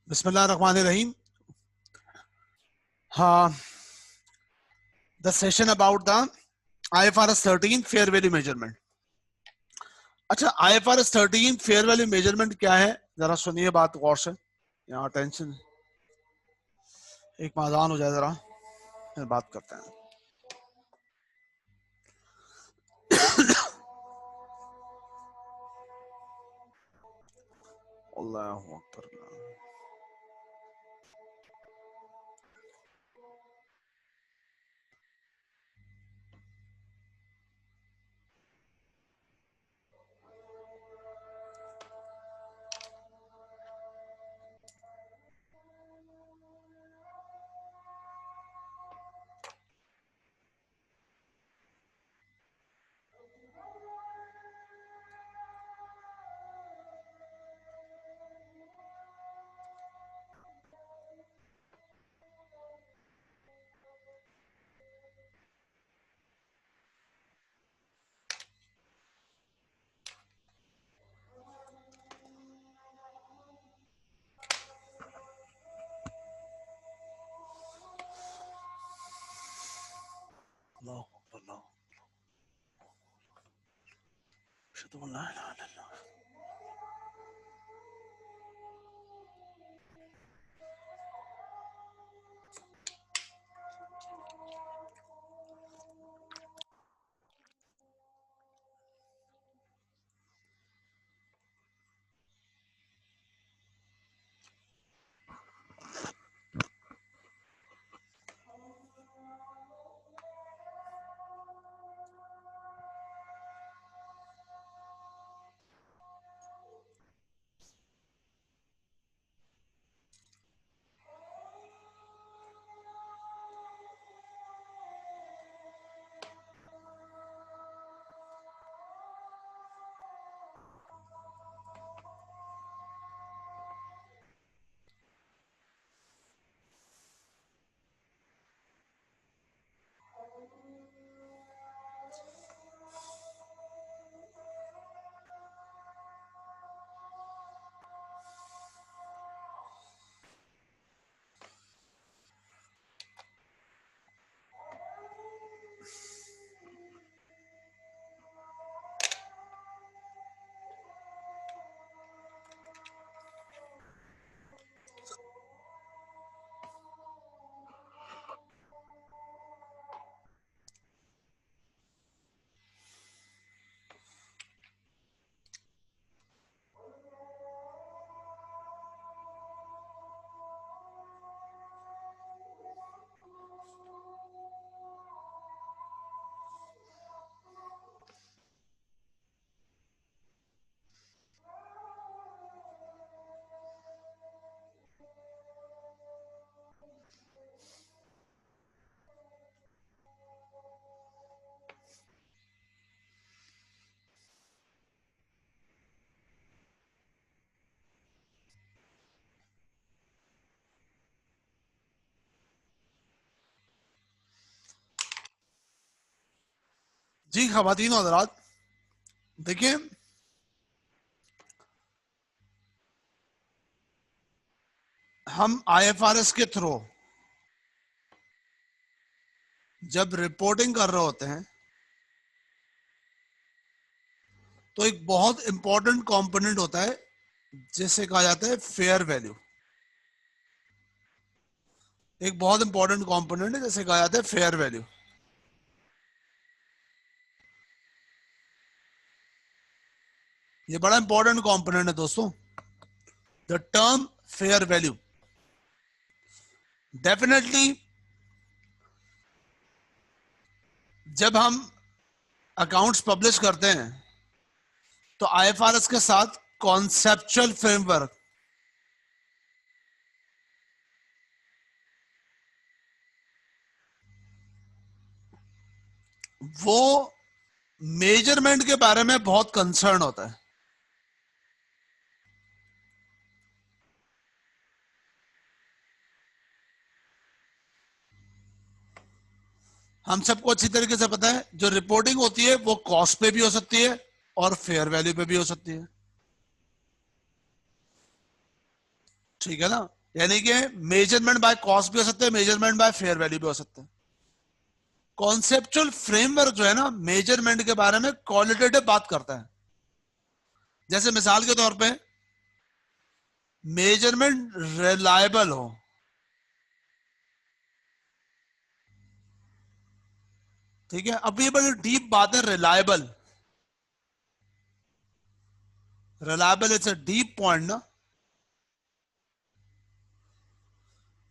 बिस्मिल्लाहिर्रहमानिर्रहीम। हाँ, the session about the IFRS 13 fair value measurement. अच्छा, IFRS 13 फेयर वैल्यू मेजरमेंट क्या है, जरा सुनिए बात गौर से। यहाँ टेंशन, एक माज़ान हो जाए जरा, फिर बात करते हैं। अल्लाहु अकबर। जी ख़वातीन और हज़रात, देखिए हम IFRS के थ्रू जब रिपोर्टिंग कर रहे होते हैं तो एक बहुत इंपॉर्टेंट कंपोनेंट होता है जिसे कहा जाता है फेयर वैल्यू। एक बहुत इंपॉर्टेंट कंपोनेंट है जिसे कहा जाता है फेयर वैल्यू। ये बड़ा इंपॉर्टेंट कंपोनेंट है दोस्तों, the term fair value. Definitely जब हम अकाउंट्स पब्लिश करते हैं तो IFRS के साथ कॉन्सेप्चुअल फ्रेमवर्क, वो मेजरमेंट के बारे में बहुत कंसर्न होता है। हम सबको अच्छी तरीके से पता है जो रिपोर्टिंग होती है वो कॉस्ट पे भी हो सकती है और फेयर वैल्यू पे भी हो सकती है, ठीक है ना। यानी कि मेजरमेंट बाय कॉस्ट भी हो सकता है, मेजरमेंट बाय फेयर वैल्यू भी हो सकता है। कॉन्सेप्चुअल फ्रेमवर्क जो है ना मेजरमेंट के बारे में क्वालिटेटिव बात करता है। जैसे मिसाल के तौर पे मेजरमेंट रिलायबल हो, ठीक है। अब ये बड़ी डीप बात है, reliable. Reliable it's a deep point ना,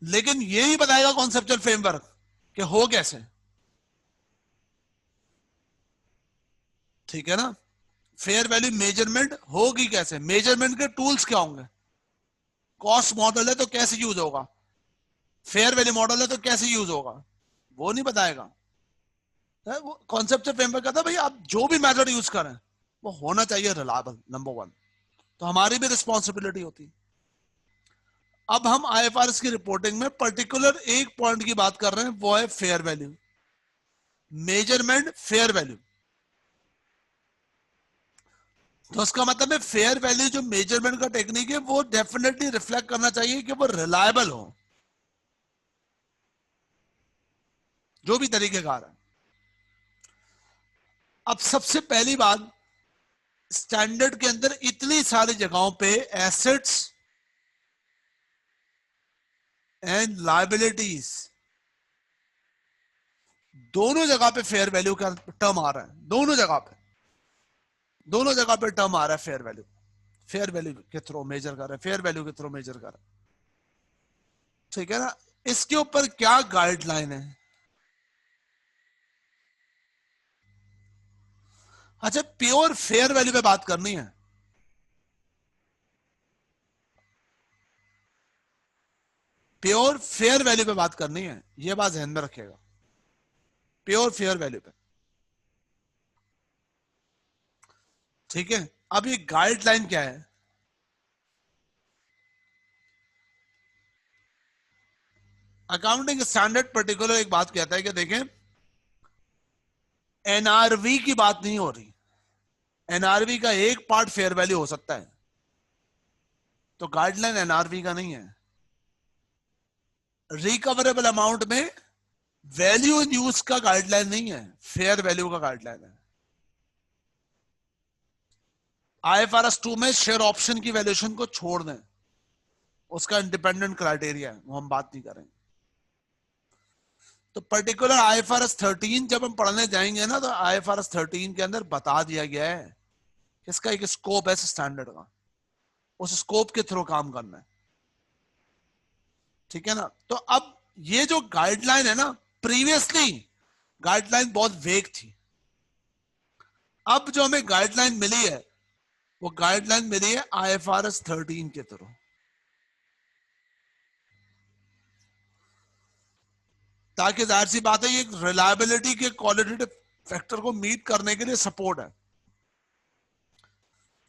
लेकिन ये ही बताएगा कॉन्सेप्चुअल फ्रेमवर्क कि हो कैसे, ठीक है ना। फेयर वैल्यू मेजरमेंट होगी कैसे, मेजरमेंट के टूल्स क्या होंगे, कॉस्ट मॉडल है तो कैसे यूज होगा, फेयर वैल्यू मॉडल है तो कैसे यूज होगा, वो नहीं बताएगा। वो कॉन्सेप्चुअल फ्रेमवर्क कहता है भाई आप जो भी मेथड यूज करें वो होना चाहिए रिलायबल, नंबर वन। तो हमारी भी रिस्पॉन्सिबिलिटी होती है। अब हम आईएफआरएस की रिपोर्टिंग में पर्टिकुलर एक पॉइंट की बात कर रहे हैं, वो है fair value measurement, fair value. तो उसका मतलब है फेयर वैल्यू जो मेजरमेंट का टेक्निक है वो डेफिनेटली रिफ्लेक्ट करना चाहिए कि वो रिलायबल हो, जो भी तरीकेकार है। अब सबसे पहली बात, स्टैंडर्ड के अंदर इतनी सारी जगहों पे एसेट्स एंड लायबिलिटीज दोनों जगह पे फेयर वैल्यू का टर्म आ रहा है, दोनों जगह पे, दोनों जगह पे टर्म आ रहा है फेयर वैल्यू। फेयर वैल्यू के थ्रू मेजर कर रहे हैं, फेयर वैल्यू के थ्रू मेजर कर रहे हैं, ठीक है ना। इसके ऊपर क्या गाइडलाइन है? अच्छा, प्योर फेयर वैल्यू पे बात करनी है। प्योर फेयर वैल्यू पे बात करनी है, यह बात ध्यान में रखिएगा। प्योर फेयर वैल्यू पे, ठीक है। अब ये गाइडलाइन क्या है? अकाउंटिंग स्टैंडर्ड पर्टिकुलर एक बात कहता है कि देखें, एनआरवी की बात नहीं हो रही, एनआरवी का एक पार्ट फेयर वैल्यू हो सकता है, तो गाइडलाइन एनआरवी का नहीं है। रिकवरेबल अमाउंट में वैल्यू इन यूज का गाइडलाइन नहीं है, फेयर वैल्यू का गाइडलाइन है। आईएफआरएस 2 में शेयर ऑप्शन की वैल्यूएशन को छोड़ दें, उसका इंडिपेंडेंट क्राइटेरिया है, वो हम बात नहीं करेंगे। तो पर्टिकुलर आईएफआरएस 13 जब हम पढ़ने जाएंगे ना, तो आईएफआरएस 13 के अंदर बता दिया गया है कि इसका एक स्कोप है स्टैंडर्ड का, उस स्कोप के थ्रू काम करना है, ठीक है ना। तो अब ये जो गाइडलाइन है ना, प्रीवियसली गाइडलाइन बहुत वेग थी। अब जो हमें गाइडलाइन मिली है, वो गाइडलाइन मिली है आईएफआरएस 13 के थ्रू। ताकि जाहिर सी बात है ये रिलायबिलिटी के क्वालिटेटिव फैक्टर को मीट करने के लिए सपोर्ट है।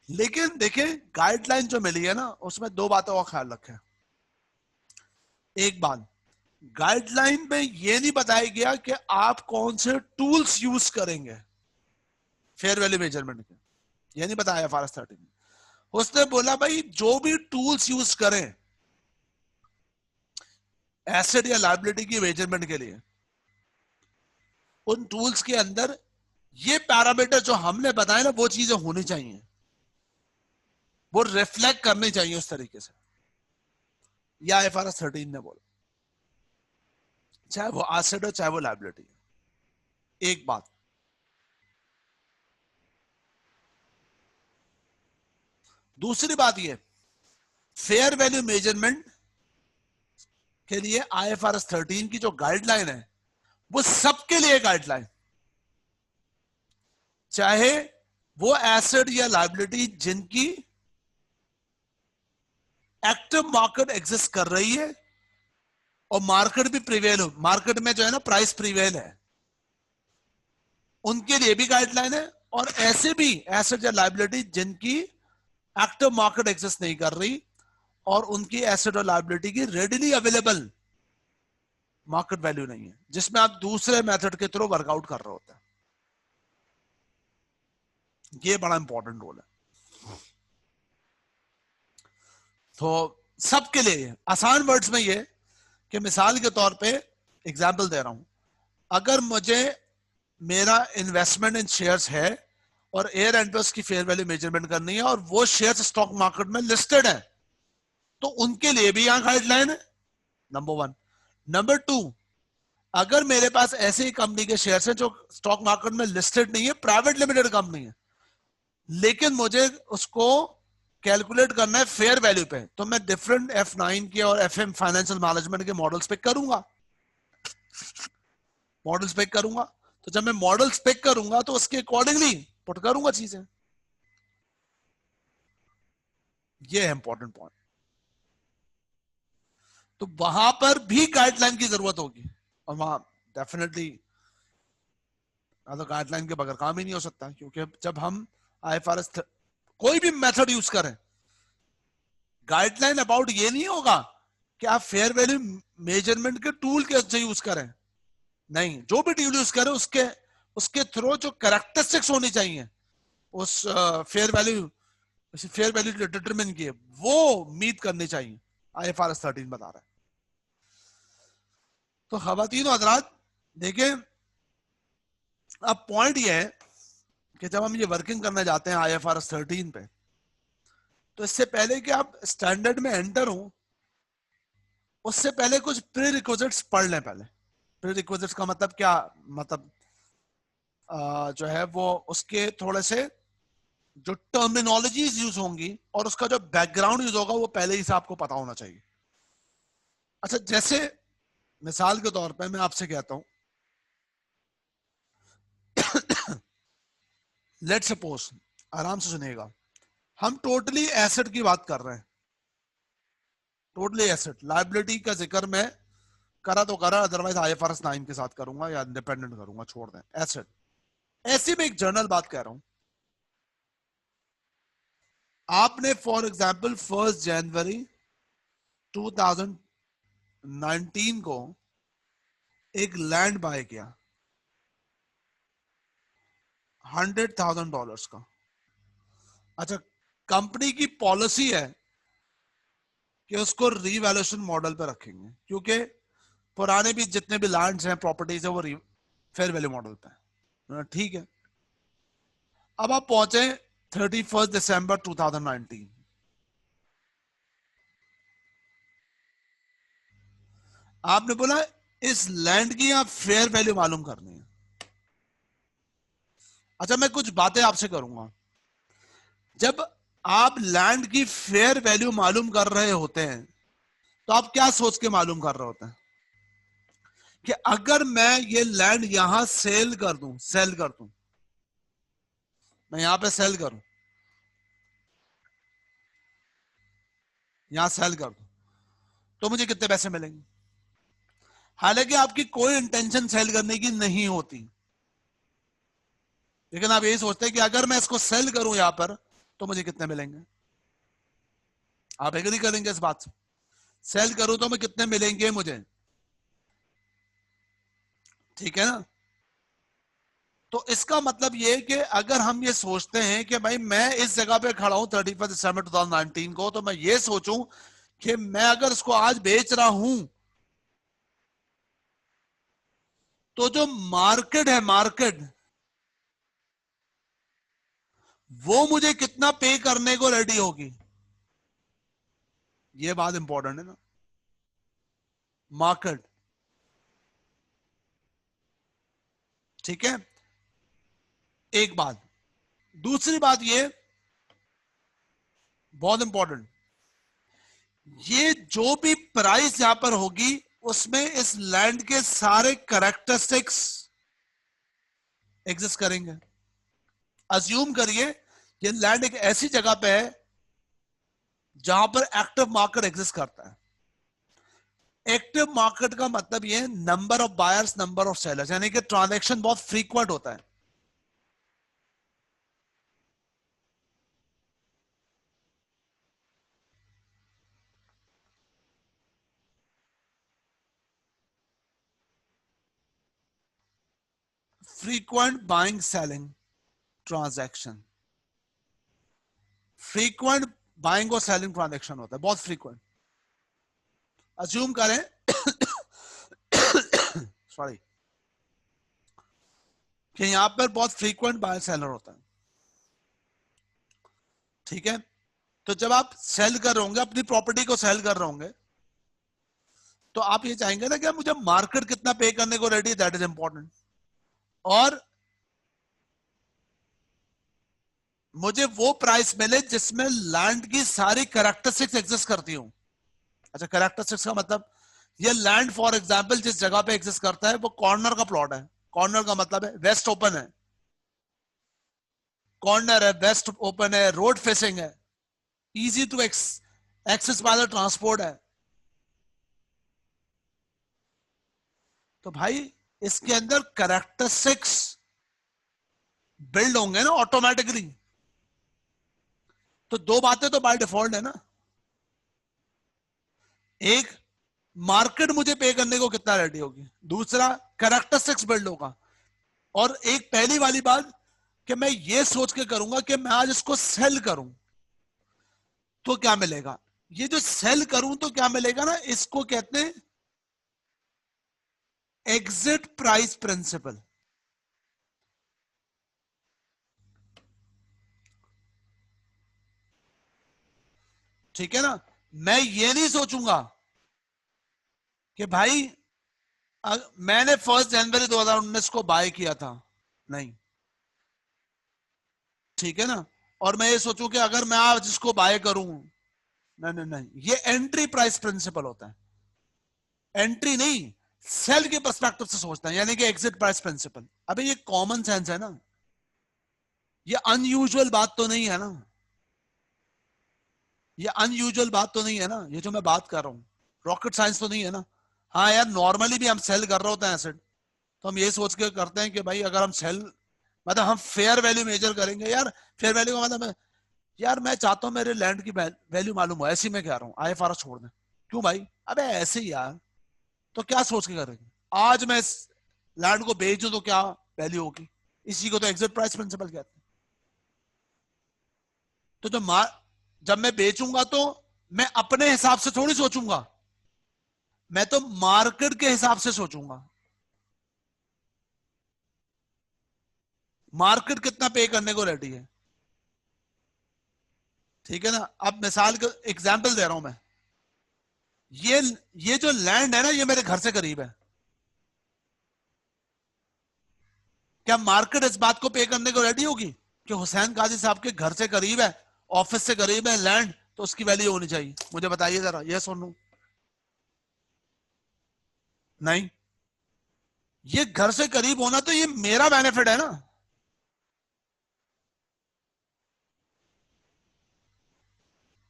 लेकिन देखिए गाइडलाइन जो मिली है ना, उसमें दो बातों का ख्याल रखें। एक बात, गाइडलाइन में यह नहीं बताया गया कि आप कौन से टूल्स यूज करेंगे फेयर वैल्यू मेजरमेंट के, यह नहीं बताया आईएफआरएस 13। उसने बोला भाई जो भी टूल्स यूज करें एसेट या लायबिलिटी की मेजरमेंट के लिए, उन टूल्स के अंदर ये पैरामीटर जो हमने बताए ना वो चीजें होनी चाहिए, वो रिफ्लेक्ट करनी चाहिए उस तरीके से। या आईएफआरएस 13 ने बोला, चाहे वो एसेट हो चाहे वो लायबिलिटी। एक बात, दूसरी बात ये, फेयर वैल्यू मेजरमेंट के लिए आईएफआरएस 13 की जो गाइडलाइन है वो सबके लिए गाइडलाइन, चाहे वो एसेट या लायबिलिटी जिनकी एक्टिव मार्केट एग्जिस्ट कर रही है और मार्केट भी प्रिवेल हो, मार्केट में जो है ना प्राइस प्रिवेल है, उनके लिए भी गाइडलाइन है। और ऐसे भी एसेट या लायबिलिटी जिनकी एक्टिव मार्केट एग्जिस्ट नहीं कर रही और उनकी एसेट और लायबिलिटी की रेडिली अवेलेबल मार्केट वैल्यू नहीं है, जिसमें आप दूसरे मेथड के थ्रू वर्कआउट कर रहे होते हैं। ये बड़ा इंपॉर्टेंट रोल है। तो सबके लिए आसान वर्ड्स में ये कि मिसाल के तौर पे एग्जांपल दे रहा हूं, अगर मुझे मेरा इन्वेस्टमेंट इन शेयर्स है और एयर एंड पे उसकी फेयर वैल्यू मेजरमेंट करनी है और वो शेयर्स स्टॉक मार्केट में लिस्टेड है, तो उनके लिए भी यहां गाइडलाइन है, नंबर वन। नंबर टू, अगर मेरे पास ऐसे ही कंपनी के शेयर्स हैं जो स्टॉक मार्केट में लिस्टेड नहीं है, प्राइवेट लिमिटेड कंपनी है, लेकिन मुझे उसको कैलकुलेट करना है फेयर वैल्यू पे, तो मैं डिफरेंट F9 के और FM फाइनेंशियल मैनेजमेंट के मॉडल्स पिक करूंगा, मॉडल्स पिक करूंगा। तो जब मैं मॉडल्स पिक करूंगा तो उसके अकॉर्डिंगली पुट करूंगा चीजें। ये है इंपॉर्टेंट पॉइंट। तो वहां पर भी गाइडलाइन की जरूरत होगी, और वहां डेफिनेटली गाइडलाइन के बगैर काम ही नहीं हो सकता, क्योंकि जब हम IFRS कोई भी मेथड यूज करें, गाइडलाइन अबाउट ये नहीं होगा कि आप फेयर वैल्यू मेजरमेंट के टूल कैसे यूज करें, नहीं, जो भी टूल यूज करें उसके उसके थ्रू जो कैरेक्टरिस्टिक्स होनी चाहिए उस फेयर वैल्यू डिटरमिन किए, वो मीट करनी चाहिए, IFRS 13 बता रहा है। तो खवातीन और हजरात देखिए, अब पॉइंट ये है कि जब हम ये वर्किंग करने जाते हैं IFRS 13 पे, तो इससे पहले कि आप स्टैंडर्ड में एंटर हो, उससे पहले कुछ प्री रिक्विजिट्स पढ़ लें। पहले प्री रिक्विजिट्स का मतलब क्या, मतलब जो है वो उसके थोड़े से जो टर्मिनोलॉजीज यूज होंगी और उसका जो बैकग्राउंड यूज होगा वो पहले ही से आपको पता होना चाहिए। अच्छा, जैसे मिसाल के तौर पे मैं आपसे कहता हूं, लेट सपोज, आराम से सुनिएगा, हम टोटली एसेट की बात कर रहे हैं, टोटली एसेट, लायबिलिटी का जिक्र मैं करा तो करा, अदरवाइज IFRS 9 के साथ करूंगा या इंडिपेंडेंट करूंगा, छोड़ दें एसेट। ऐसी में एक जनरल बात कह रहा हूं, आपने फॉर एग्जांपल 1 जनवरी 2019 को एक लैंड बाय किया $100,000 का। अच्छा, कंपनी की पॉलिसी है कि उसको रीवैल्यूएशन मॉडल पे रखेंगे, क्योंकि पुराने भी जितने भी लैंड्स हैं, प्रॉपर्टीज है, वो फेयर वैल्यू मॉडल पे है, ठीक है। अब आप पहुंचे 31 दिसंबर 2019, आपने बोला इस लैंड की आप फेयर वैल्यू मालूम करनी है। अच्छा, मैं कुछ बातें आपसे करूंगा। जब आप लैंड की फेयर वैल्यू मालूम कर रहे होते हैं, तो आप क्या सोच के मालूम कर रहे होते हैं कि अगर मैं ये लैंड यहां सेल कर दूं, मैं यहां पे सेल करूं, यहां सेल कर दूं, तो मुझे कितने पैसे मिलेंगे। हालांकि आपकी कोई इंटेंशन सेल करने की नहीं होती, लेकिन आप यही सोचते हैं कि अगर मैं इसको सेल करूं यहां पर, तो मुझे कितने मिलेंगे। आप एग्री करेंगे इस बात से, सेल करूं तो मैं कितने मिलेंगे मुझे, ठीक है ना। तो इसका मतलब ये कि अगर हम ये सोचते हैं कि भाई मैं इस जगह पे खड़ा हूं 31 दिसंबर 2019 को, तो मैं ये सोचूं कि मैं अगर इसको आज बेच रहा हूं, तो जो मार्केट है, मार्केट वो मुझे कितना पे करने को रेडी होगी। ये बात इंपॉर्टेंट है ना, मार्केट, ठीक है। एक बात, दूसरी बात ये बहुत इंपॉर्टेंट, ये जो भी प्राइस यहां पर होगी उसमें इस लैंड के सारे कैरेक्टरिस्टिक्स एग्जिस्ट करेंगे। अज्यूम करिए ये लैंड एक ऐसी जगह पे है जहां पर एक्टिव मार्केट एग्जिस्ट करता है। एक्टिव मार्केट का मतलब ये number of buyers, number of sellers, यानी कि ट्रांजैक्शन बहुत फ्रीक्वेंट होता है। Frequent buying selling transaction, frequent buying और सेलिंग ट्रांजैक्शन होता है, बहुत फ्रीक्वेंट। अज्यूम करें सॉरी कि यहां पर बहुत फ्रीक्वेंट बायर सेलर होता है, ठीक है। तो जब आप सेल कर रहे होंगे, अपनी प्रॉपर्टी को सेल कर रहे होंगे, तो आप ये चाहेंगे ना कि मुझे मार्केट कितना पे करने को रेडी है, दैट इज इंपॉर्टेंट। और मुझे वो प्राइस मिले जिसमें लैंड की सारी कैरेक्टरिस्टिक्स एग्जिस्ट करती हूं। अच्छा, कैरेक्टरिस्टिक्स का मतलब, ये लैंड फॉर एग्जांपल जिस जगह पे एग्जिस्ट करता है वो कॉर्नर का प्लॉट है। कॉर्नर का मतलब है वेस्ट ओपन है, कॉर्नर है, वेस्ट ओपन है, रोड फेसिंग है, easy to access by the transport है। तो भाई इसके अंदर कैरेक्टरिस्टिक्स बिल्ड होंगे ना ऑटोमेटिकली। तो दो बातें तो बाय डिफॉल्ट है ना, एक मार्केट मुझे पे करने को कितना रेडी होगी, दूसरा कैरेक्टरिस्टिक्स बिल्ड होगा। और एक पहली वाली बात कि मैं ये सोच के करूंगा कि मैं आज इसको सेल करूं तो क्या मिलेगा। ये जो सेल करूं तो क्या मिलेगा ना, इसको कहते हैं एग्जिट प्राइस प्रिंसिपल। ठीक है ना। मैं ये नहीं सोचूंगा कि भाई मैंने 1 जनवरी 2019 को बाय किया था, नहीं, ठीक है ना। और मैं ये सोचूं कि अगर मैं आज इसको बाय करूं, नहीं नहीं नहीं, ये एंट्री प्राइस प्रिंसिपल होता है, एंट्री नहीं, सेल के पर्सपेक्टिव से सोचता है, यानी कि एग्जिट प्राइस प्रिंसिपल। अबे ये कॉमन सेंस है ना, ये अनयूजुअल बात तो नहीं है ना, ये अनयूजुअल बात तो नहीं है ना, ये जो मैं बात कर रहा हूं रॉकेट साइंस तो नहीं है ना। हाँ यार, नॉर्मली भी हम सेल कर रहे होते हैं एसेट, तो हम ये सोच के करते हैं कि भाई अगर हम सेल, मतलब हम फेयर वैल्यू मेजर करेंगे यार। फेयर वैल्यू का मतलब यार मैं चाहता हूं मेरे लैंड की वैल्यू मालूम हो, ऐसी मैं कह रहा हूँ आईएफआरएस छोड़ दें। क्यों भाई, अबे ऐसे ही यार। तो क्या सोच के करेंगे, आज मैं इस लैंड को बेच दूं तो क्या वैल्यू होगी, इसी को तो एग्जिट प्राइस प्रिंसिपल कहते हैं। तो जब मैं बेचूंगा तो मैं अपने हिसाब से थोड़ी सोचूंगा, मैं तो मार्केट के हिसाब से सोचूंगा, मार्केट कितना पे करने को रेडी है। ठीक है ना। अब मिसाल का एग्जांपल दे रहा हूं मैं, ये ये जो लैंड है ना, ये मेरे घर से करीब है, क्या मार्केट इस बात को पे करने को रेडी होगी कि हुसैन काजी साहब के घर से करीब है, ऑफिस से करीब है लैंड, तो उसकी वैल्यू होनी चाहिए। मुझे बताइए जरा, ये सुन लू। नहीं, ये घर से करीब होना तो ये मेरा बेनिफिट है ना।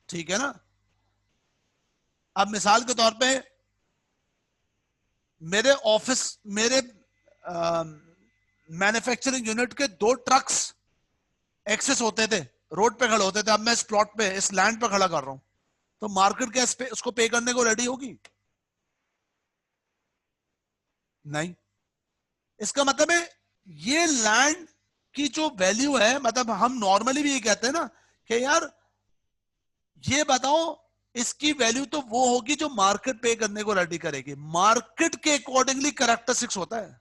ठीक है ना। अब मिसाल के तौर पे मेरे ऑफिस, मेरे मैन्युफैक्चरिंग यूनिट के 2 ट्रक्स एक्सेस होते थे, रोड पे खड़े होते थे, अब मैं इस प्लॉट पे, इस लैंड पे खड़ा कर रहा हूं, तो मार्केट क्या उसको पे करने को रेडी होगी, नहीं। इसका मतलब है ये लैंड की जो वैल्यू है, मतलब हम नॉर्मली भी ये कहते हैं ना कि यार ये बताओ, इसकी वैल्यू तो वो होगी जो मार्केट पे करने को रेडी करेगी, मार्केट के अकॉर्डिंगली कैरेक्टरिस्टिक्स होता है।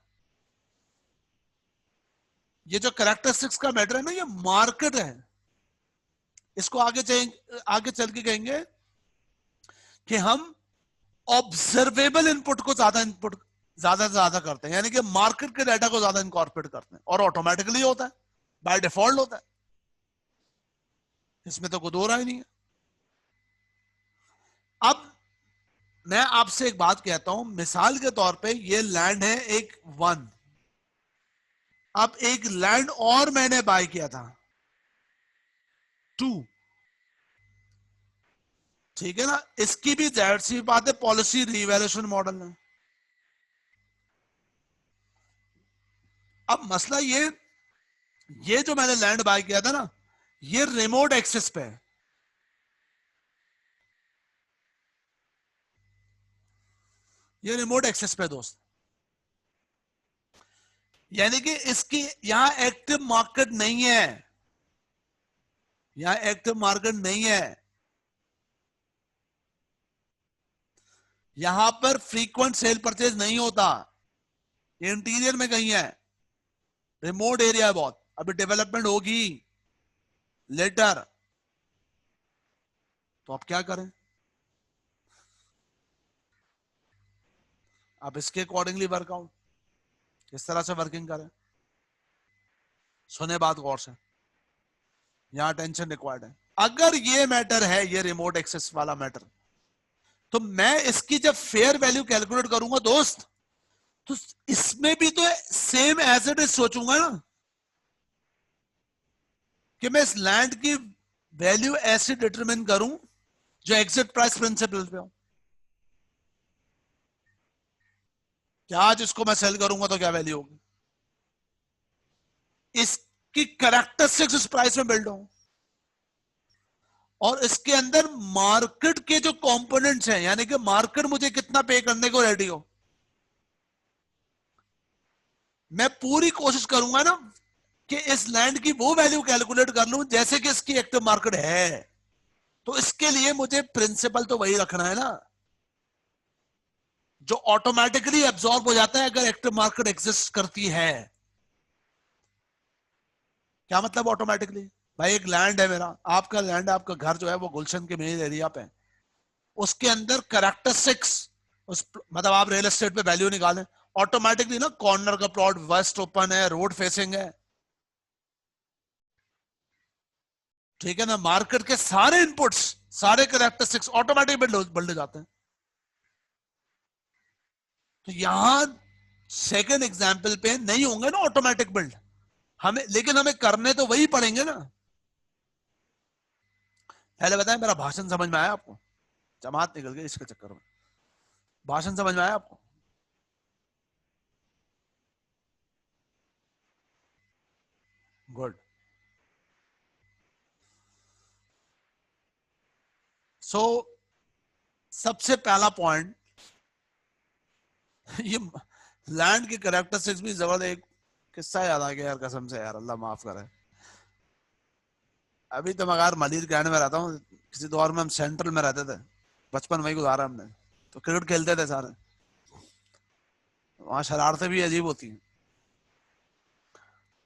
ये जो कैरेक्टरिस्टिक्स का मैटर है ना, ये मार्केट है। इसको आगे चल के कहेंगे कि हम ऑब्जर्वेबल इनपुट को ज्यादा से ज्यादा करते हैं, यानी कि मार्केट के डाटा को ज्यादा इनकॉर्पोरेट करते हैं, और ऑटोमेटिकली होता है, बाय डिफॉल्ट होता है, इसमें तो कोई दो राय नहीं है। अब मैं आपसे एक बात कहता हूं, मिसाल के तौर पे ये लैंड है एक 1, अब एक लैंड और मैंने बाय किया था 2, ठीक है ना। इसकी भी जाहिर सी बात है पॉलिसी रिवैल्यूएशन मॉडल है। अब मसला ये जो मैंने लैंड बाय किया था ना, ये रिमोट एक्सेस पे है, ये रिमोट एक्सेस पे दोस्त, यानी कि इसकी यहां एक्टिव मार्केट नहीं है, यहां एक्टिव मार्केट नहीं है। यहां पर फ्रीक्वेंट सेल परचेज नहीं होता, इंटीरियर में कहीं है, रिमोट एरिया है बहुत, अभी डेवलपमेंट होगी लेटर। तो आप क्या करें, आप इसके अकॉर्डिंगली वर्कआउट किस तरह से वर्किंग करें। सुने बात गौर से, यहां टेंशन रिक्वायर्ड है। अगर ये मैटर है, ये रिमोट एक्सेस वाला मैटर, तो मैं इसकी जब फेयर वैल्यू कैलकुलेट करूंगा दोस्त, तो इसमें भी तो सेम एज इट इज सोचूंगा ना, कि मैं इस लैंड की वैल्यू ऐसे डिटरमिन करूं जो एग्जिट प्राइस प्रिंसिपल पे हो। क्या आज इसको मैं सेल करूंगा तो क्या वैल्यू होगी, इसकी कैरेक्टरिस्टिक्स इस प्राइस में बिल्ड हो, और इसके अंदर मार्केट के जो कंपोनेंट्स हैं, यानी कि मार्केट मुझे कितना पे करने को रेडी हो, मैं पूरी कोशिश करूंगा ना कि इस लैंड की वो वैल्यू कैलकुलेट कर लूं जैसे कि इसकी एक्टिव मार्केट है। तो इसके लिए मुझे प्रिंसिपल तो वही रखना है ना जो ऑटोमेटिकली एब्जॉर्ब हो जाता है अगर एक्टिव मार्केट एग्जिस्ट करती है। क्या मतलब ऑटोमेटिकली, भाई एक लैंड है मेरा, आपका लैंड, आपका घर जो है वो गुलशन के मेन एरिया पे है, उसके अंदर कैरेक्टरिस्टिक्स, उस मतलब आप रियल एस्टेट पे वैल्यू निकालें ऑटोमेटिकली ना, कॉर्नर का प्लॉट वेस्ट ओपन है, रोड फेसिंग है, ठीक है ना, मार्केट के सारे इनपुट्स, सारे कैरेक्टरिस्टिक्स ऑटोमेटिक बिल्ड हो जाते हैं। तो यहां सेकंड एग्जांपल पे नहीं होंगे ना ऑटोमेटिक बिल्ड, हमें, लेकिन हमें करने तो वही पड़ेंगे ना। पहले बताएं, मेरा भाषण समझ में आया आपको, जमात निकल गई इसके चक्कर में, भाषण समझ में आया आपको। गुड। सो सबसे पहला पॉइंट, ये लैंड की कैरेक्टरिस्टिक्स भी जबरदस्त। एक किस्सा याद आ गया यार, कसम से यार, अल्लाह माफ करे। अभी तो मगर मलिर कहने में रहता हूँ, किसी दौर में हम सेंट्रल में रहते थे, बचपन वही गुजारा हमने, तो क्रिकेट खेलते थे सारे, वहां शरारतें भी अजीब होती हैं।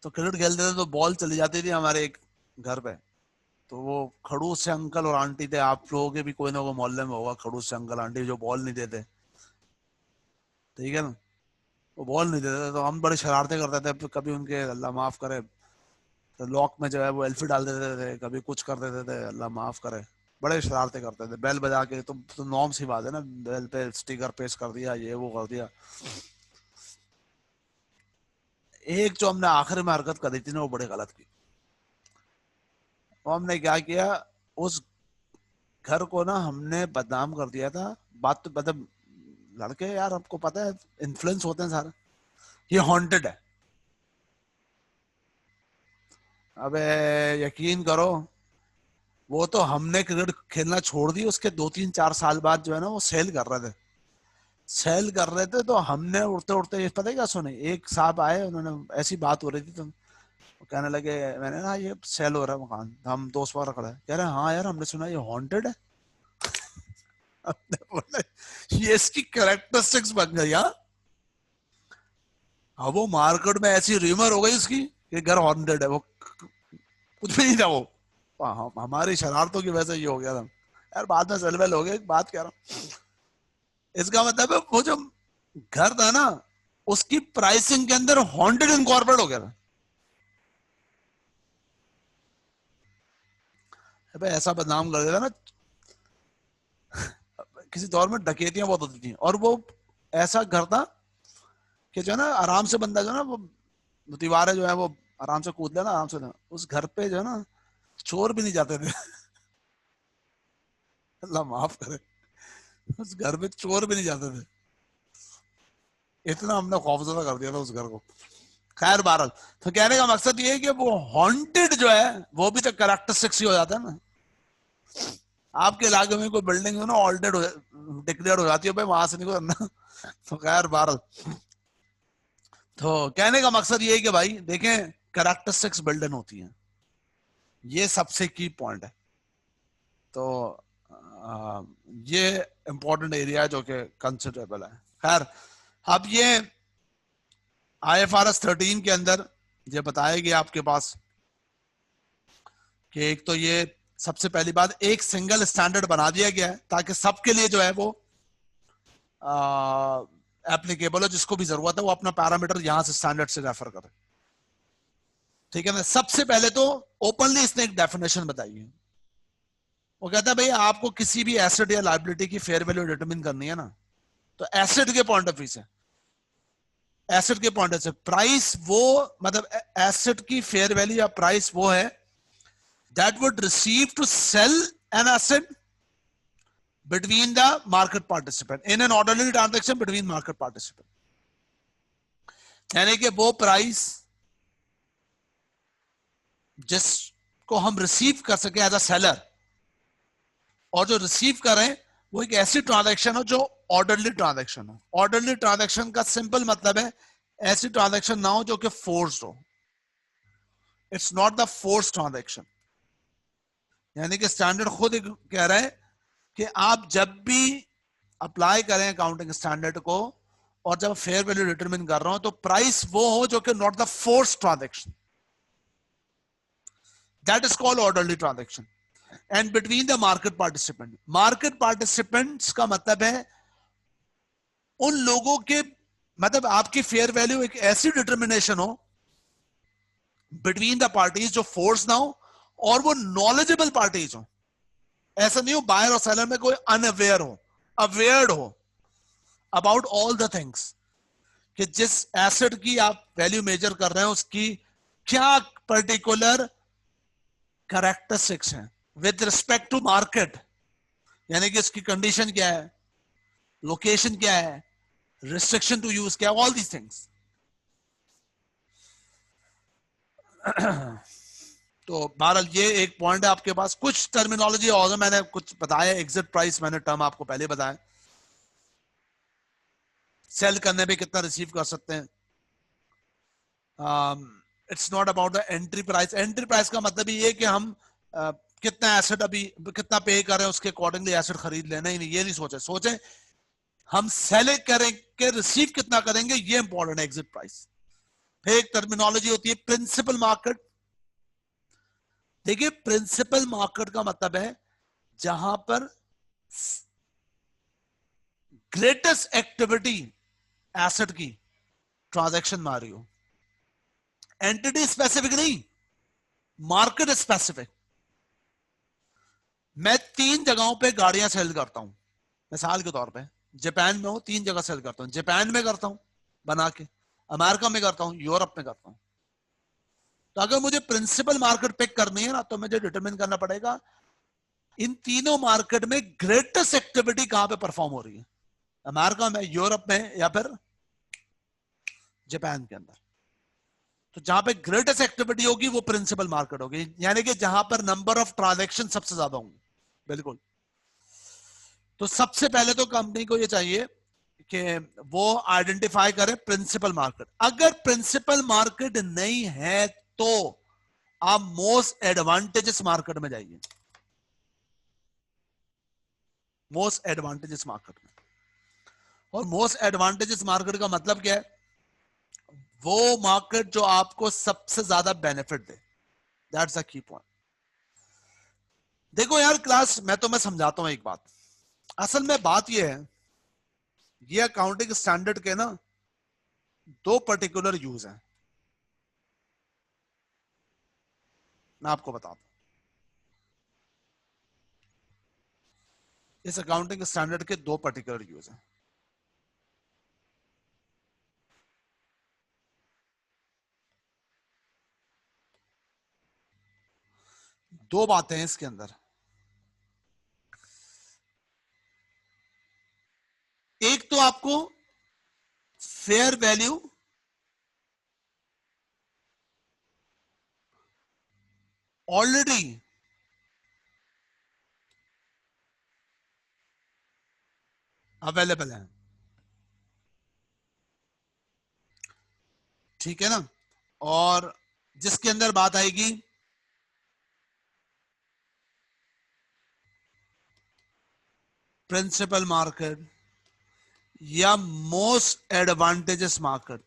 तो क्रिकेट खेलते थे तो बॉल चली जाती थी हमारे एक घर पे, तो वो खड़ूस से अंकल और आंटी थे, आप लोगों के भी कोई ना कोई मोहल्ले में होगा खड़ूस से अंकल आंटी जो बॉल नहीं देते, ठीक है ना, वो बॉल नहीं देते थे, तो हम बड़ी शरारतें करते थे, कभी उनके अल्लाह माफ करे तो लॉक में जो है वो एल्फी डाल देते थे, कभी कुछ कर देते थे, अल्लाह माफ करे, बड़े शरारतें करते थे, बेल बजा के, तो नॉर्म सी बात है ना, बेल पे स्टिकर पेस्ट कर दिया, ये वो कर दिया। एक जो हमने आखिर में हरकत करी थी ना, वो बड़ी गलत की। वो हमने क्या किया, उस घर को ना हमने बदनाम कर दिया था। बात तो मतलब, लड़के यार आपको पता है इन्फ्लुएंस होते हैं सारे, ये हॉन्टेड है। अबे यकीन करो, वो तो हमने क्रिकेट खेलना छोड़ दी, उसके 2 3 4 साल बाद जो है ना वो सेल कर रहे थे, सेल कर रहे थे, तो हमने उड़ते उड़ते ये पता है क्या सुने, एक साहब आए, उन्होंने ऐसी बात हो रही थी, तो वो कहने लगे, मैंने ना ये सेल हो रहा है मकान, हम दोस्त वगैरह खड़ा है, कह रहे हैं हाँ यार हमने सुना ये हॉन्टेड है। हमने बोला ये इसकी कैरेक्टरिस्टिक्स बन गई। हाँ, अब वो मार्केट में ऐसी र्यूमर हो गई उसकी कि घर हॉन्टेड है, वो कुछ भी नहीं था वो, हमारी शरारतों की वजह से ये हो गया था यार, बाद में सेलवेल हो गया। एक बात कह रहा हूँ, इसका मतलब है वो जो घर था ना, उसकी प्राइसिंग के अंदर हॉन्टेड इनकॉर्पोरेट हो गया था। भाई ऐसा बदनाम कर देता ना, किसी दौर में डकैतियां बहुत होती थी, और वो ऐसा घर था कि जो है ना आराम से बंदा जो है ना वो दीवारें जो है वो आराम से कूद लेना आराम से लेना। उस घर पे जो है ना चोर भी नहीं जाते थे। अल्लाह माफ करे, उस घर पे चोर भी नहीं जाते थे, इतना हमने खौफजदा कर दिया था उस घर को। खैर बहरहाल, तो कहने का मकसद ये है कि वो हॉन्टेड जो है वो भी तो कैरेक्टरिस्टिक्स ही हो जाता है ना। आपके इलाके में कोई बिल्डिंग हो ना ऑल्टेड डिक्लेयर हो जाती है, भाई वहां से नहीं गुजरना। तो खैर बहरहाल, तो कहने का मकसद ये है कि भाई देखें, कैरेक्टरिस्टिक्स बिल्डन होती हैं, ये सबसे की पॉइंट है। तो ये इंपॉर्टेंट एरिया है जो कि कंसिडरेबल है। खैर, अब ये IFRS 13 के अंदर ये बताया गया आपके पास कि एक तो ये सबसे पहली बात, एक सिंगल स्टैंडर्ड बना दिया गया है ताकि सबके लिए जो है वो एप्लीकेबल हो, जिसको भी जरूरत है वो अपना पैरामीटर यहां से स्टैंडर्ड से रेफर करे। ठीक है ना। सबसे पहले तो ओपनली इसने एक डेफिनेशन बताई है। वो कहता है भाई आपको किसी भी एसेट या लायबिलिटी की फेयर वैल्यू डिटरमिन करनी है ना, तो एसेट के पॉइंट ऑफ व्यू से, एसेट के पॉइंट से प्राइस वो, मतलब एसेट की फेयर वैल्यू या प्राइस वो है that would receive to sell an asset between the market participant in an orderly transaction between market participant. यानी कि वो प्राइस जिसको हम रिसीव कर सके एज अ सेलर, और जो रिसीव करें वो एक ऐसी ट्रांजैक्शन हो जो ऑर्डरली ट्रांजैक्शन हो। ऑर्डरली ट्रांजैक्शन का सिंपल मतलब है ऐसी ट्रांजैक्शन ना हो जो कि फोर्स्ड हो। It's not the force transaction. यानी कि स्टैंडर्ड खुद कह रहा है कि आप जब भी अप्लाई करें अकाउंटिंग स्टैंडर्ड को और जब फेयर वैल्यू डिटरमिन कर रहा हो तो प्राइस वो हो जो कि not the force transaction, that is called orderly transaction. And between the market participant, market participants का मतलब है उन लोगों के, मतलब आपकी फेयर वैल्यू एक ऐसी डिटर्मिनेशन हो बिटवीन द पार्टीज जो फोर्स ना हो और वो नॉलेजेबल पार्टीज हो। ऐसा नहीं हो बायर और सेलर में कोई अनअवेयर हो, अवेयर्ड हो अबाउट ऑल द थिंग्स, कि जिस एसेट की आप वैल्यू मेजर कर रहे हैं उसकी क्या पर्टिकुलर कैरेक्टरिस्टिक्स हैं विद रिस्पेक्ट टू मार्केट। यानी कि उसकी कंडीशन क्या है, लोकेशन क्या है, रिस्ट्रिक्शन टू यूज क्या, ऑल दीज थिंग्स। तो बहरहाल ये एक पॉइंट है आपके पास। कुछ टर्मिनोलॉजी और मैंने कुछ बताया, एग्जिट प्राइस मैंने टर्म आपको पहले बताया, सेल करने पे कितना रिसीव कर सकते हैं। It's not about the entry price. Entry price का मतलब ये है कि हम कितना एसेट अभी कितना पे कर रहे हैं उसके अकॉर्डिंगली एसेट खरीद लेना ही नहीं, ये नहीं सोचे। सोचे हम सेल करेंगे, रिसीव कितना करेंगे, ये इंपॉर्टेंट है एग्जिट प्राइस। फिर एक टर्मिनोलॉजी होती है प्रिंसिपल मार्केट। देखिए प्रिंसिपल मार्केट का मतलब है जहां पर ग्रेटेस्ट एक्टिविटी एसेट की ट्रांजैक्शन में आ रही हो। एंटिटी स्पेसिफिक नहीं, मार्केट स्पेसिफिक। मैं 3 जगहों पे गाड़ियां सेल करता हूं, मिसाल के तौर पे जापान में हूं, 3 जगह सेल करता हूं। जापान में करता हूं बना के, अमेरिका में करता हूं, यूरोप में करता हूं। तो अगर मुझे प्रिंसिपल मार्केट पिक करनी है ना, तो मुझे डिटरमिन करना पड़ेगा इन तीनों मार्केट में ग्रेटेस्ट एक्टिविटी कहां पे परफॉर्म हो रही है, अमेरिका में, यूरोप में या फिर जापान के अंदर। तो जहां पे ग्रेटेस्ट एक्टिविटी होगी वो प्रिंसिपल मार्केट होगी, यानी कि जहां पर नंबर ऑफ ट्रांजैक्शन सबसे ज्यादा होंगे। बिल्कुल। तो सबसे पहले तो कंपनी को ये चाहिए कि वो आइडेंटिफाई करे प्रिंसिपल मार्केट। अगर प्रिंसिपल मार्केट नहीं है तो आप मोस्ट एडवांटेजेस मार्केट में जाइए, मोस्ट एडवांटेजेस मार्केट में। और मोस्ट एडवांटेजेस मार्केट का मतलब क्या है, वो मार्केट जो आपको सबसे ज्यादा benefit they. That's the key point. देखो यार क्लास मैं समझाता हूं एक बात। असल में बात ये है, ये अकाउंटिंग स्टैंडर्ड के ना 2 पर्टिकुलर यूज हैं, मैं आपको बताता हूं। इस अकाउंटिंग स्टैंडर्ड के 2 पर्टिकुलर यूज हैं। दो बातें हैं इसके अंदर। एक तो आपको फेयर वैल्यू ऑलरेडी अवेलेबल है, ठीक है ना। और जिसके अंदर बात आएगी प्रिंसिपल मार्केट या मोस्ट एडवांटेजेस मार्केट,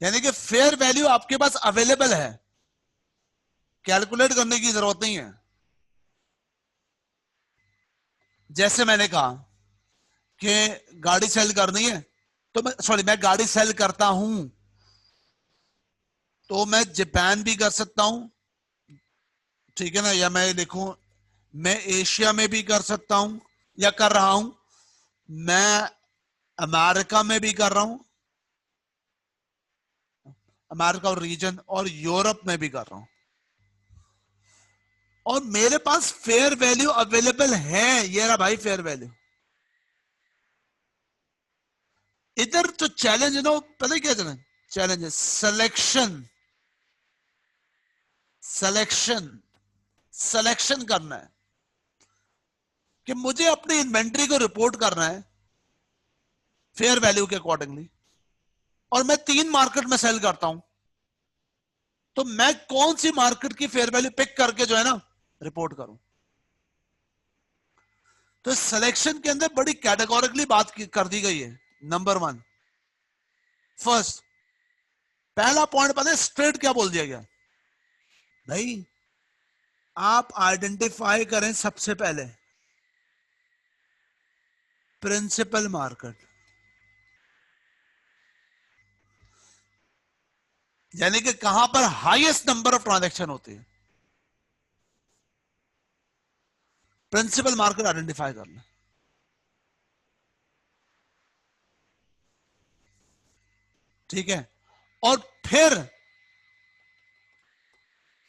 यानी कि फेयर वैल्यू आपके पास अवेलेबल है, कैलकुलेट करने की जरूरत नहीं है। जैसे मैंने कहा कि गाड़ी सेल करनी है, तो मैं गाड़ी सेल करता हूं, तो मैं जापान भी कर सकता हूं, ठीक है ना, या मैं लिखूं मैं एशिया में भी कर सकता हूं या कर रहा हूं, मैं अमेरिका में भी कर रहा हूं, अमेरिका और रीजन, और यूरोप में भी कर रहा हूं, और मेरे पास फेयर वैल्यू अवेलेबल है। ये रहा भाई फेयर वैल्यू। इधर तो चैलेंज नो, पता है क्या चैलेंज है? सिलेक्शन, सिलेक्शन, सिलेक्शन करना है कि मुझे अपनी इन्वेंट्री को रिपोर्ट करना है फेयर वैल्यू के अकॉर्डिंगली, और मैं 3 मार्केट में सेल करता हूं, तो मैं कौन सी मार्केट की फेयर वैल्यू पिक करके जो है ना रिपोर्ट करूं। तो सिलेक्शन के अंदर बड़ी कैटेगोरिकली बात कर दी गई है। नंबर 1, फर्स्ट, पहला पॉइंट पता है स्ट्रेट क्या बोल दिया गया भाई, आप आइडेंटिफाई करें सबसे पहले प्रिंसिपल मार्केट, यानी कि कहां पर हाईएस्ट नंबर ऑफ ट्रांजैक्शन होती है, प्रिंसिपल मार्केट आइडेंटिफाई करना। ठीक है, और फिर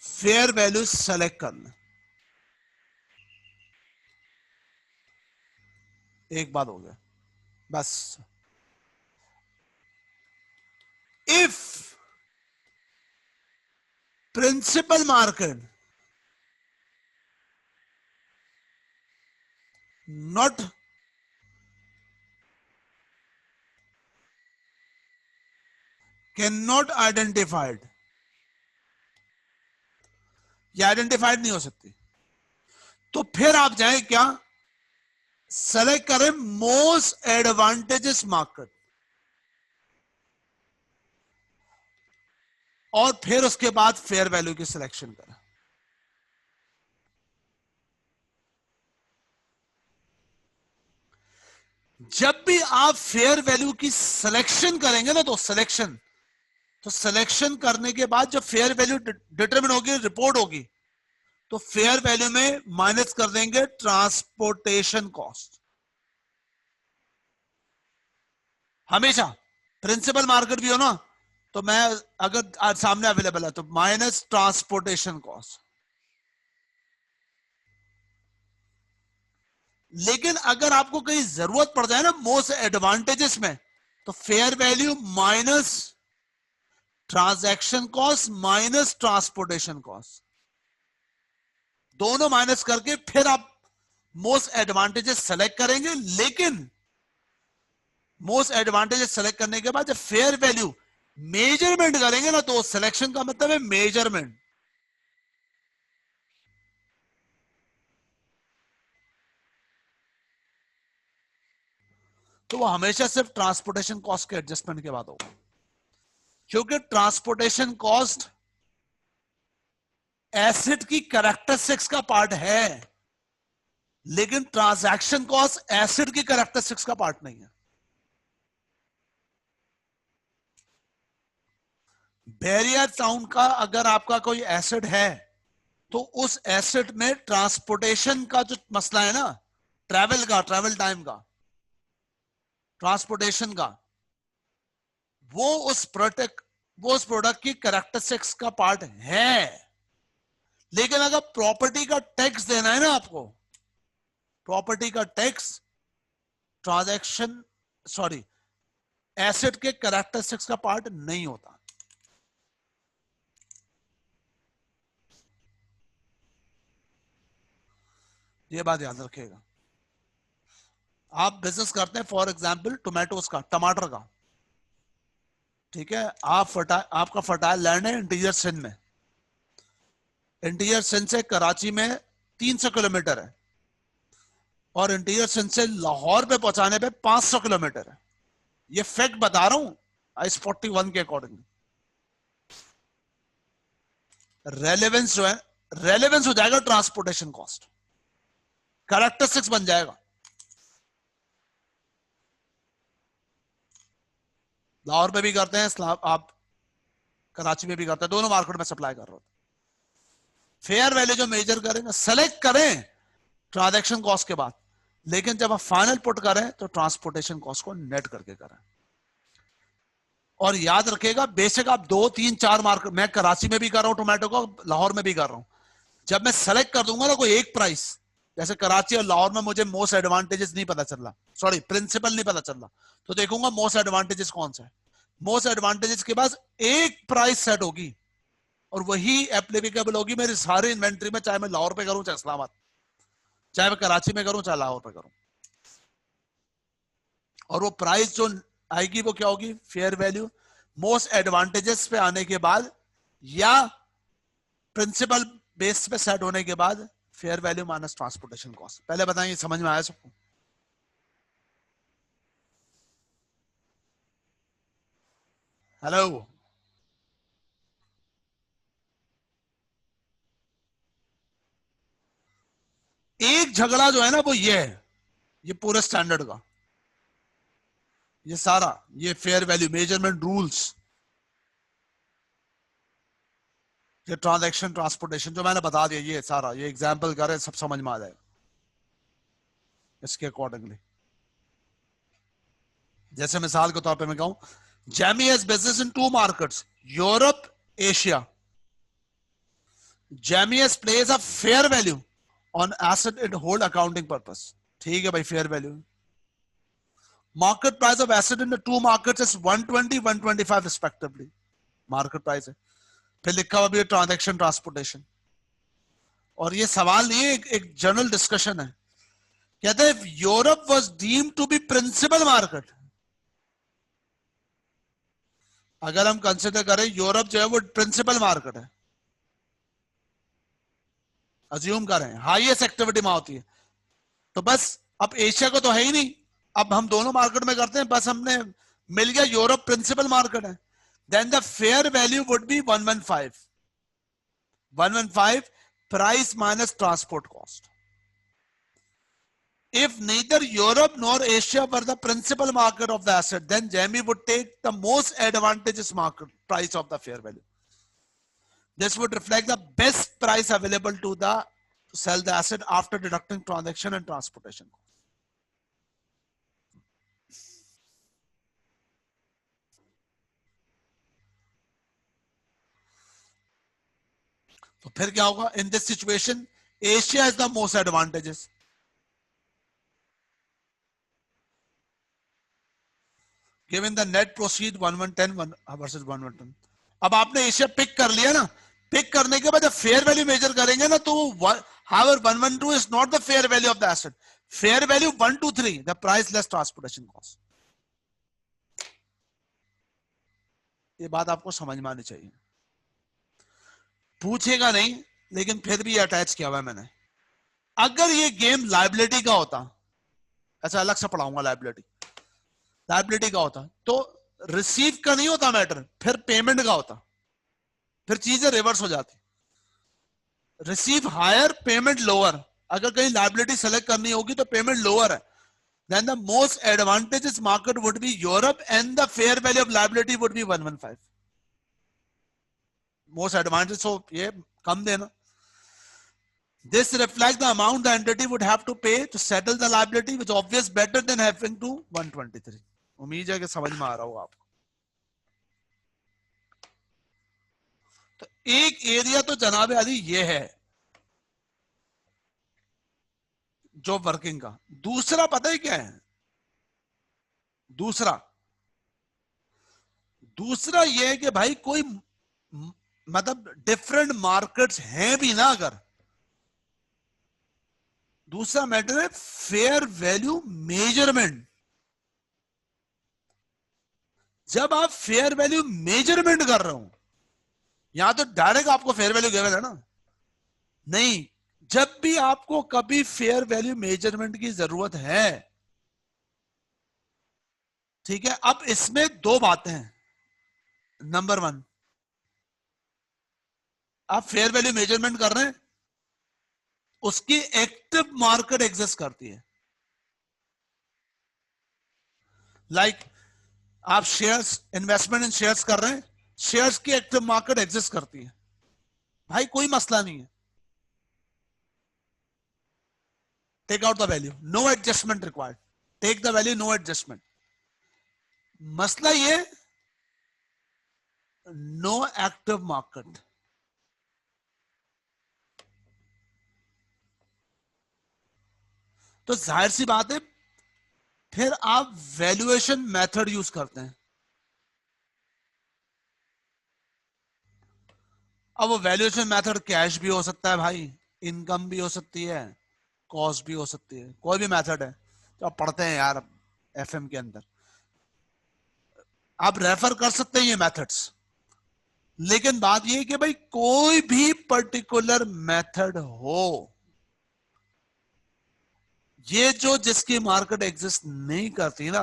फेयर वैल्यू सेलेक्ट करना। एक बात हो गया बस। If principal market not cannot identified, ये आइडेंटिफाइड नहीं हो सकती, तो फिर आप जाएं क्या, सेलेक्ट करें मोस्ट एडवांटेजेस मार्केट, और फिर उसके बाद फेयर वैल्यू की सिलेक्शन करें। जब भी आप फेयर वैल्यू की सिलेक्शन करेंगे ना, तो सिलेक्शन करने के बाद जब फेयर वैल्यू डिटरमिन होगी, रिपोर्ट होगी, तो फेयर वैल्यू में माइनस कर देंगे ट्रांसपोर्टेशन कॉस्ट। हमेशा प्रिंसिपल मार्केट भी हो ना, तो मैं अगर आज सामने अवेलेबल है तो माइनस ट्रांसपोर्टेशन कॉस्ट। लेकिन अगर आपको कहीं जरूरत पड़ जाए ना मोस्ट एडवांटेजेस में, तो fair value minus transaction cost minus transportation cost, दोनों माइनस करके फिर आप मोस्ट एडवांटेजेस सेलेक्ट करेंगे। लेकिन मोस्ट एडवांटेजेस सेलेक्ट करने के बाद जब फेयर वैल्यू मेजरमेंट करेंगे ना, तो सिलेक्शन का मतलब है मेजरमेंट। तो वो हमेशा सिर्फ ट्रांसपोर्टेशन कॉस्ट के एडजस्टमेंट के बाद होगा, क्योंकि ट्रांसपोर्टेशन कॉस्ट एसेट की कैरेक्टरिस्टिक्स का पार्ट है, लेकिन ट्रांजैक्शन कॉस्ट एसेट की कैरेक्टरिस्टिक्स का पार्ट नहीं है। बैरियर टाउन का अगर आपका कोई एसेट है, तो उस एसेट में ट्रांसपोर्टेशन का जो मसला है ना, ट्रैवल टाइम का, ट्रांसपोर्टेशन का, वो उस प्रोडक्ट की कैरेक्टरिस्टिक्स का पार्ट है। लेकिन अगर प्रॉपर्टी का टैक्स देना है ना आपको, प्रॉपर्टी का टैक्स ट्रांजैक्शन सॉरी एसेट के कैरेक्टरिस्टिक्स का पार्ट नहीं होता। ये बात याद रखिएगा। आप बिजनेस करते हैं फॉर एग्जांपल टोमेटोज का, टमाटर का, ठीक है, आपका फर्टाइल लैंड है इंटीरियर सिंध में, इंटीरियर सिंध से कराची में 300 किलोमीटर है। और इंटीरियर से लाहौर पे पहुंचाने पे 500 किलोमीटर है। ये फैक्ट बता रहा हूं आईएस 41 के अकॉर्डिंग। रेलेवेंस जो है, रेलेवेंस हो जाएगा ट्रांसपोर्टेशन कॉस्ट, कैरेक्टरिस्टिक्स बन जाएगा। लाहौर पे भी करते हैं, आप कराची में भी करते हैं, दोनों मार्केट में सप्लाई कर रहे हो। फेयर वैल्यू जो मेजर करेंगे, सेलेक्ट करें ट्रांजैक्शन कॉस्ट के बाद, लेकिन जब आप फाइनल पुट करें तो ट्रांसपोर्टेशन कॉस्ट को नेट करके करें। और याद रखिएगा, बेशक आप 2, 3, 4 मार्केट, मैं कराची में भी कर रहा हूं टोमेटो को, लाहौर में भी कर रहा हूं, जब मैं सेलेक्ट कर दूंगा ना कोई एक प्राइस, जैसे कराची और लाहौर में मुझे मोस्ट एडवांटेजेस नहीं पता चल रहा, सॉरी प्रिंसिपल नहीं पता चल रहा, तो देखूंगा मोस्ट एडवांटेजेस कौन सा है। मोस्ट एडवांटेजेस के बाद एक प्राइस सेट होगी और वही एप्लीकेबल होगी मेरी सारी इन्वेंट्री में, चाहे मैं लाहौर पे करूं चाहे इस्लामाबाद, चाहे मैं कराची में करूं चाहे लाहौर पे करूं। और वो प्राइस जो आएगी वो क्या होगी, फेयर वैल्यू मोस्ट एडवांटेजेस पे आने के बाद या प्रिंसिपल बेस पे सेट होने के बाद fair value minus transportation cost. पहले बताइए समझ में आया सबको? हेलो, एक झगड़ा जो है ना वो ये है, ये पूरे स्टैंडर्ड का, ये सारा, ये फेयर वैल्यू मेजरमेंट रूल्स, ये ट्रांजैक्शन ट्रांसपोर्टेशन जो मैंने बता दिया, ये सारा, ये एग्जांपल कर रहे सब समझ में आ जाएगा इसके अकॉर्डिंगली। जैसे मिसाल के तौर पे मैं कहूं, Jamie has business in 2 markets, Europe, Asia. Jamie has place a fair value on asset in hold accounting purpose. ठीक है भाई, fair value. Market price of asset in the 2 markets is 120, 125 respectively, market price है। फिर लिखा हुआ भी है transaction transportation. और ये सवाल नहीं है, एक जनरल डिस्कशन है। कहते हैं Europe was deemed to be principal market. अगर हम कंसिडर करें यूरोप जो है वो प्रिंसिपल मार्केट है, अज्यूम करें हाईएस्ट एक्टिविटी में होती है, तो बस अब एशिया को तो है ही नहीं, अब हम दोनों मार्केट में करते हैं, बस हमने मिल गया यूरोप प्रिंसिपल मार्केट है। Then the fair value would be 115 price minus transport cost. If neither Europe nor Asia were the principal market of the asset, then JME would take the most advantageous market price of the fair value. This would reflect the best price available to sell the asset after deducting transaction and transportation. तो फिर क्या होगा? In this situation, Asia is the most advantageous. Given the net proceed 1110 versus 1110. अब आपने Asia pick कर लिया ना, pick करने के बाद जब फेयर वैल्यू मेजर करेंगे ना, तो however 112 is not the fair value of the asset. Fair value 123, the price less transportation cost. ये बात आपको समझ में आनी चाहिए। पूछेगा नहीं, लेकिन फिर भी अटैच किया हुआ है मैंने। अगर ये गेम लायबिलिटी का होता, ऐसा अलग से पढ़ाऊंगा, लायबिलिटी का होता तो रिसीव का नहीं होता मैटर, फिर पेमेंट का होता, फिर चीजें रिवर्स हो जाती। Receive higher, payment lower. अगर कहीं लायबिलिटी सेलेक्ट करनी होगी तो पेमेंट लोअर है, then the most advantageous market would be Europe and the fair value of liability would be 115. Most advantageous, so ये कम देना। This reflects the amount the entity would have to pay to settle the liability, which is obvious better than having to 123. उम्मीद है कि समझ में आ रहा होगा आपको। तो एक एरिया तो जनाबे अली ये है जो वर्किंग का। दूसरा पता है क्या है? दूसरा ये है कि भाई कोई मतलब डिफरेंट मार्केट्स हैं भी ना, अगर दूसरा मैटर है फेयर वैल्यू मेजरमेंट। जब आप फेयर वैल्यू मेजरमेंट कर रहे हो, यहां तो डायरेक्ट आपको फेयर वैल्यू गिवन है ना, नहीं, जब भी आपको कभी फेयर वैल्यू मेजरमेंट की जरूरत है, ठीक है, अब इसमें दो बातें हैं। नंबर वन, आप फेयर वैल्यू मेजरमेंट कर रहे हैं, उसकी एक्टिव मार्केट एग्जिस्ट करती है। लाइक आप शेयर्स, इन्वेस्टमेंट इन शेयर्स कर रहे हैं, शेयर्स की एक्टिव मार्केट एग्जिस्ट करती है, भाई कोई मसला नहीं है। Take out the value, no adjustment required, take the value, no adjustment. मसला ये, नो एक्टिव मार्केट, तो जाहिर सी बात है फिर आप वैल्यूएशन मेथड यूज करते हैं। अब वो वैल्यूएशन मेथड कैश भी हो सकता है भाई, इनकम भी हो सकती है, कॉस्ट भी हो सकती है, कोई भी मेथड है तो आप पढ़ते हैं यार एफएम के अंदर, आप रेफर कर सकते हैं ये मेथड्स। लेकिन बात ये है कि भाई कोई भी पर्टिकुलर मेथड हो, ये जो जिसकी मार्केट एग्जिस्ट नहीं करती ना,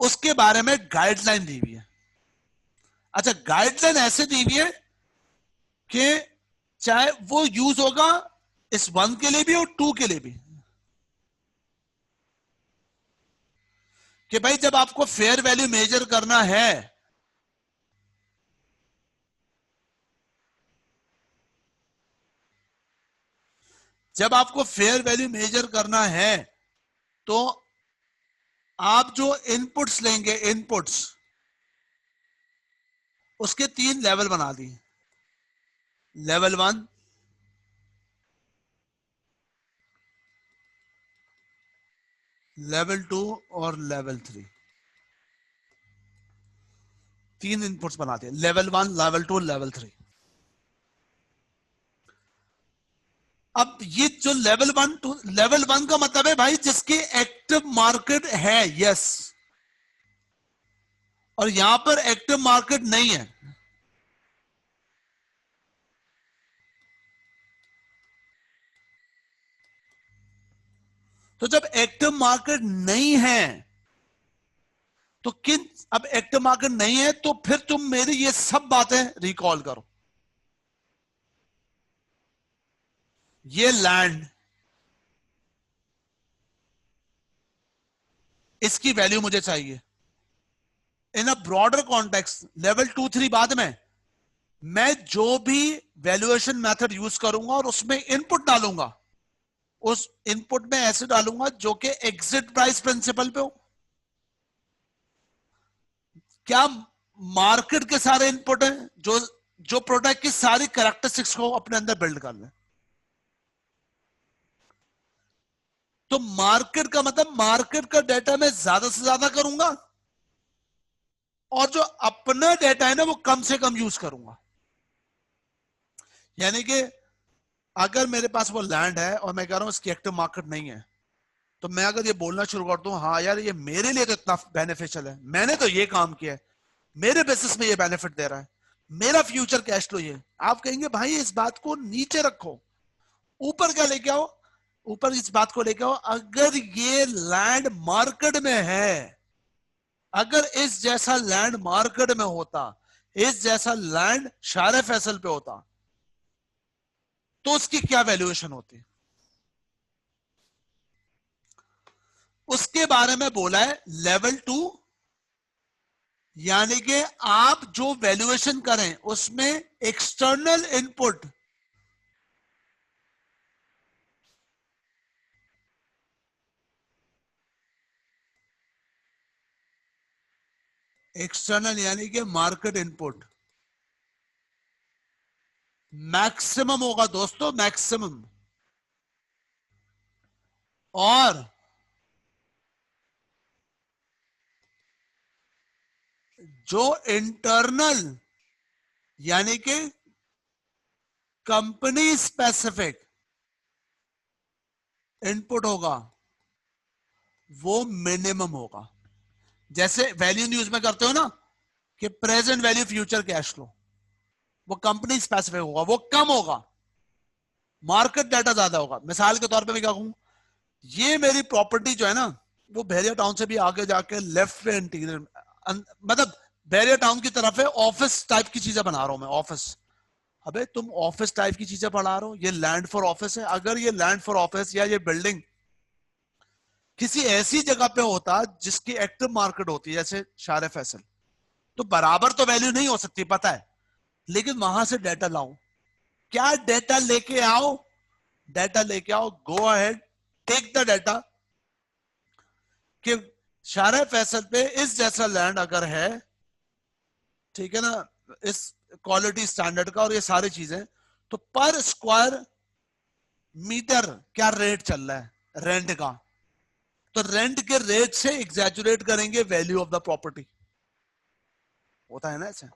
उसके बारे में गाइडलाइन दी हुई है। अच्छा, गाइडलाइन ऐसे दी हुई है कि चाहे वो यूज होगा इस 1 के लिए भी और 2 के लिए भी, कि भाई जब आपको फेयर वैल्यू मेजर करना है, जब आपको फेयर वैल्यू मेजर करना है तो आप जो इनपुट्स लेंगे, इनपुट्स, उसके 3 लेवल बना दिए। लेवल 1, लेवल 2 और लेवल 3, 3 इनपुट्स बना दिए, लेवल 1, लेवल 2, लेवल 3। अब ये जो लेवल 1 टू लेवल 1 का मतलब है भाई जिसकी एक्टिव मार्केट है, यस, और यहां पर एक्टिव मार्केट नहीं है। तो जब एक्टिव मार्केट नहीं है तो किन, अब एक्टिव मार्केट नहीं है तो फिर तुम मेरी ये सब बातें रिकॉल करो। ये लैंड, इसकी वैल्यू मुझे चाहिए इन अ ब्रॉडर कॉन्टेक्स्ट। लेवल 2 3 बाद में मैं जो भी वैल्यूएशन मेथड यूज करूंगा और उसमें इनपुट डालूंगा, उस इनपुट में ऐसे डालूंगा जो कि एग्जिट प्राइस प्रिंसिपल पे हो। क्या मार्केट के सारे इनपुट हैं जो जो प्रोडक्ट की सारी कैरेक्टरिस्टिक्स को अपने अंदर बिल्ड कर ले। तो मार्केट का मतलब मार्केट का डेटा मैं ज्यादा से ज्यादा करूंगा और जो अपना डेटा है ना वो कम से कम यूज करूंगा। यानी कि अगर मेरे पास वो लैंड है और मैं कह रहा हूं इसकी एक्टिव मार्केट नहीं है, तो मैं अगर ये बोलना शुरू कर दूं हाँ यार ये मेरे लिए तो इतना बेनिफिशियल है, मैंने तो ये काम किया है, मेरे बिजनेस में ये बेनिफिट दे रहा है, मेरा फ्यूचर कैश फ्लो ये, आप कहेंगे भाई इस बात को नीचे रखो, ऊपर क्या लेके आओ, ऊपर इस बात को लेके आओ, अगर ये लैंड मार्केट में है, अगर इस जैसा लैंड मार्केट में होता, इस जैसा लैंड शारे फैसल पे होता, तो उसकी क्या वैल्यूएशन होती। उसके बारे में बोला है लेवल 2, यानी कि आप जो वैल्यूएशन करें उसमें एक्सटर्नल इनपुट, एक्सटर्नल यानी कि मार्केट इनपुट मैक्सिमम होगा दोस्तों, मैक्सिमम, और जो इंटरनल यानी कि कंपनी स्पेसिफिक इनपुट होगा वो मिनिमम होगा। जैसे वैल्यू न्यूज में करते हो ना कि present value future cash flow, वो कंपनी स्पेसिफिक होगा, वो कम होगा, मार्केट डाटा ज्यादा होगा। मिसाल के तौर पे मैं क्या कहूं, ये मेरी प्रॉपर्टी जो है ना, वो बैरियर टाउन से भी आगे जाके लेफ्ट पे इंटीरियर, मतलब बैरियर टाउन की तरफ है, ऑफिस टाइप की चीजें बना रहा हूं मैं, ऑफिस। अबे तुम ऑफिस टाइप की चीजें पढ़ा रहे हो, ये लैंड फॉर ऑफिस है। अगर ये लैंड फॉर ऑफिस या ये बिल्डिंग किसी ऐसी जगह पे होता जिसकी एक्टिव मार्केट होती है, जैसे शार फैसल, तो बराबर तो वैल्यू नहीं हो सकती, पता है, लेकिन वहां से डेटा लाओ। क्या डेटा लेके आओ, डेटा लेके आओ, go ahead, take the data कि शार फैसल पे इस जैसा लैंड अगर है, ठीक है ना, इस क्वालिटी स्टैंडर्ड का और ये सारी चीजें, तो पर स्क्वायर मीटर क्या रेट चल रहा है रेंट का, तो रेंट के रेट से एग्जैजुरेट करेंगे वैल्यू ऑफ द प्रॉपर्टी। होता है ना ऐसे।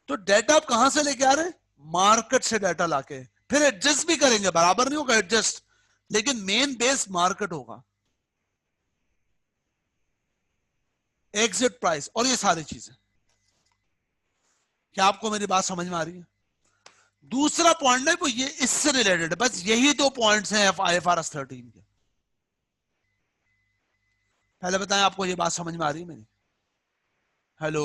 तो डेटा आप कहां से लेके आ रहे हैं, मार्केट से डेटा लाके, फिर एडजस्ट भी करेंगे, बराबर नहीं होगा एडजस्ट, लेकिन मेन बेस मार्केट होगा, एग्जिट प्राइस और ये सारी चीजें। क्या आपको मेरी बात समझ में आ रही है? दूसरा पॉइंट है वो ये इससे रिलेटेड है, बस यही दो पॉइंट्स हैं IFRS 13 के। पहले बताएं आपको ये बात समझ में आ रही है मेरी? हेलो,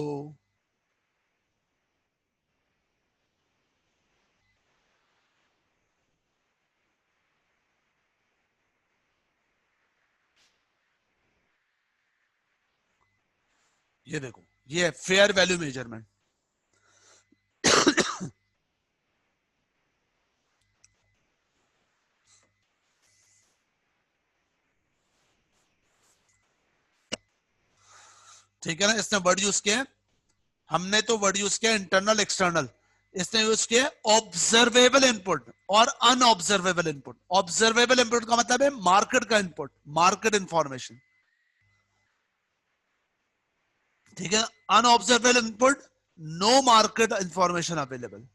ये देखो, ये फेयर वैल्यू मेजरमेंट। ठीक है ना, इसने वर्ड यूज किया, हमने तो वर्ड यूज किया इंटरनल एक्सटर्नल, इसने यूज किया ऑब्जर्वेबल इनपुट और अनऑब्जर्वेबल इनपुट। ऑब्जर्वेबल इनपुट का मतलब है मार्केट का इनपुट, मार्केट इंफॉर्मेशन, ठीक है। Unobservable input, no market information available.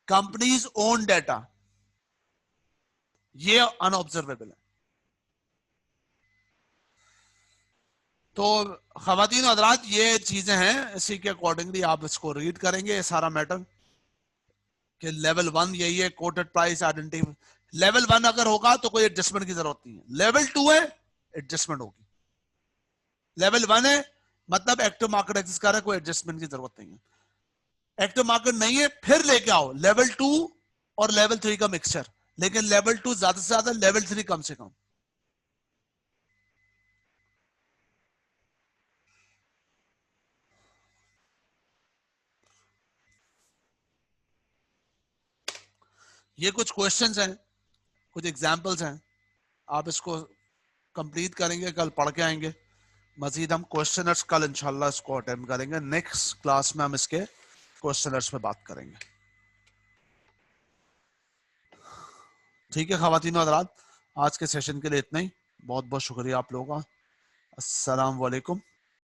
Companies own data, ये अनऑब्जर्वेबल है। तो खवातीन हजरात, ये चीजें हैं, इसी के अकॉर्डिंगली आप इसको रीड करेंगे, ये सारा मैटर कि लेवल 1 यही है, कोटेड प्राइस आइडेंटिटी। लेवल 1 अगर होगा तो कोई एडजस्टमेंट की जरूरत नहीं है, लेवल 2 है एडजस्टमेंट होगी, लेवल 1 है मतलब एक्टिव मार्केट एग्जिस्ट कर रहा है, कोई एडजस्टमेंट की जरूरत नहीं है। एक्टिव मार्केट नहीं है, फिर लेके आओ लेवल 2 और लेवल 3 का मिक्सचर, लेकिन लेवल 2 ज्यादा से ज्यादा, लेवल 3 कम से कम। ये कुछ क्वेश्चंस हैं, कुछ एग्जांपल्स हैं, आप इसको कंप्लीट करेंगे, कल पढ़ के आएंगे। मजीद हम क्वेश्चनर्स कल इंशाल्लाह इसको अटेम्प्ट करेंगे, नेक्स्ट क्लास में हम इसके क्वेश्चनर्स पे बात करेंगे। ठीक है खवातीन हज़रात, आज के सेशन के लिए इतना ही। बहुत बहुत शुक्रिया आप लोगों का। अस्सलाम वालेकुम।